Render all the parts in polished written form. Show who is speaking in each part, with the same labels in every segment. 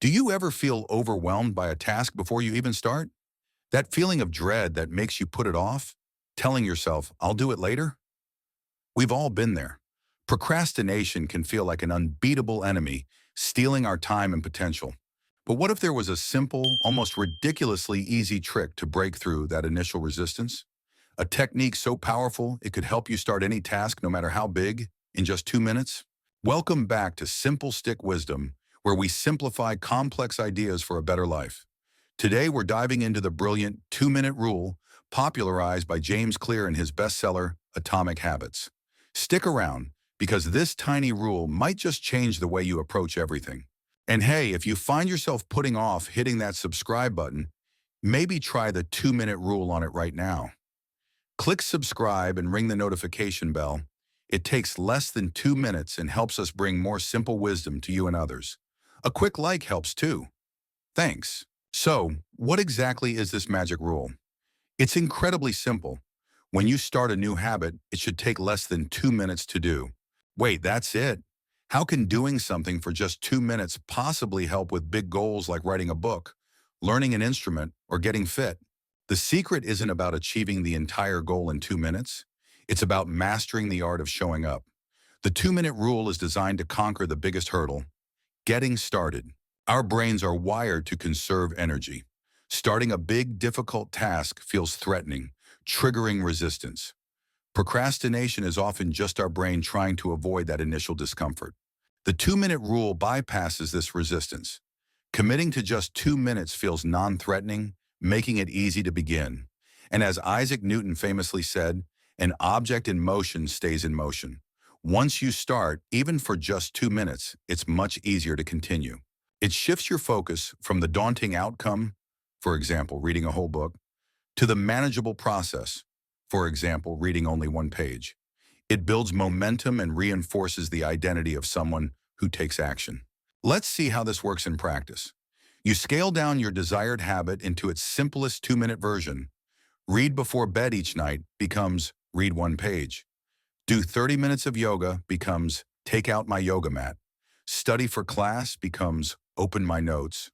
Speaker 1: Do you ever feel overwhelmed by a task before you even start? That feeling of dread that makes you put it off, telling yourself, I'll do it later? We've all been there. Procrastination can feel like an unbeatable enemy, stealing our time and potential. But what if there was a simple, almost ridiculously easy trick to break through that initial resistance? A technique so powerful it could help you start any task, no matter how big, in just 2 minutes? Welcome back to Simple Stick Wisdom, where we simplify complex ideas for a better life. Today, we're diving into the brilliant 2-minute rule popularized by James Clear in his bestseller, Atomic Habits. Stick around, because this tiny rule might just change the way you approach everything. And hey, if you find yourself putting off hitting that subscribe button, maybe try the 2-minute rule on it right now. Click subscribe and ring the notification bell. It takes less than 2 minutes and helps us bring more simple wisdom to you and others. A quick like helps too. Thanks. So, what exactly is this magic rule? It's incredibly simple. When you start a new habit, it should take less than 2 minutes to do. Wait, that's it? How can doing something for just 2 minutes possibly help with big goals like writing a book, learning an instrument, or getting fit? The secret isn't about achieving the entire goal in 2 minutes. It's about mastering the art of showing up. The 2-minute rule is designed to conquer the biggest hurdle: getting started. Our brains are wired to conserve energy. Starting a big, difficult task feels threatening, triggering resistance. Procrastination is often just our brain trying to avoid that initial discomfort. The 2-minute rule bypasses this resistance. Committing to just 2 minutes feels non-threatening, making it easy to begin. And as Isaac Newton famously said, an object in motion stays in motion. Once you start, even for just 2 minutes, it's much easier to continue. It shifts your focus from the daunting outcome, for example, reading a whole book, to the manageable process, for example, reading only one page. It builds momentum and reinforces the identity of someone who takes action. Let's see how this works in practice. You scale down your desired habit into its simplest 2-minute version. Read before bed each night becomes read one page. Do 30 minutes of yoga becomes take out my yoga mat. Study for class becomes open my notes.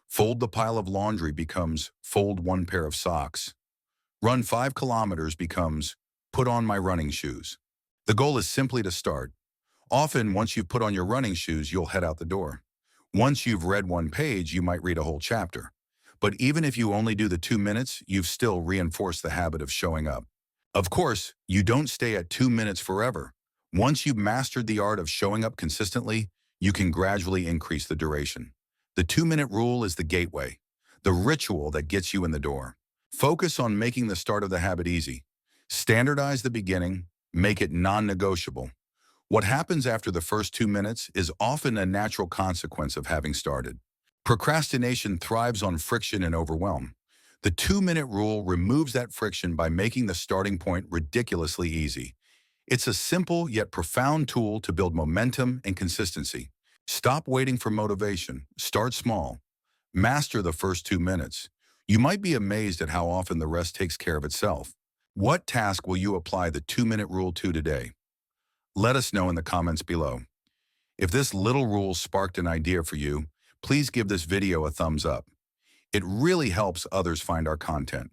Speaker 1: Fold the pile of laundry becomes fold one pair of socks. Run 5 kilometers becomes put on my running shoes. The goal is simply to start. Often, once you've put on your running shoes, you'll head out the door. Once you've read one page, you might read a whole chapter. But even if you only do the 2 minutes, you've still reinforced the habit of showing up. Of course, you don't stay at 2 minutes forever. Once you've mastered the art of showing up consistently, you can gradually increase the duration. The 2-minute rule is the gateway, the ritual that gets you in the door. Focus on making the start of the habit easy. Standardize the beginning, make it non-negotiable. What happens after the first 2 minutes is often a natural consequence of having started. Procrastination thrives on friction and overwhelm. The 2-minute rule removes that friction by making the starting point ridiculously easy. It's a simple yet profound tool to build momentum and consistency. Stop waiting for motivation. Start small. Master the first 2 minutes. You might be amazed at how often the rest takes care of itself. What task will you apply the 2-minute rule to today? Let us know in the comments below. If this little rule sparked an idea for you, please give this video a thumbs up. It really helps others find our content.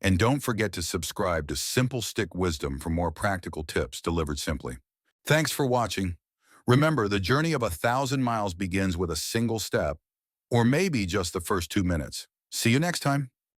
Speaker 1: And don't forget to subscribe to Simple Stick Wisdom for more practical tips delivered simply. Thanks for watching. Remember, the journey of 1,000 miles begins with a single step, or maybe just the first 2 minutes. See you next time.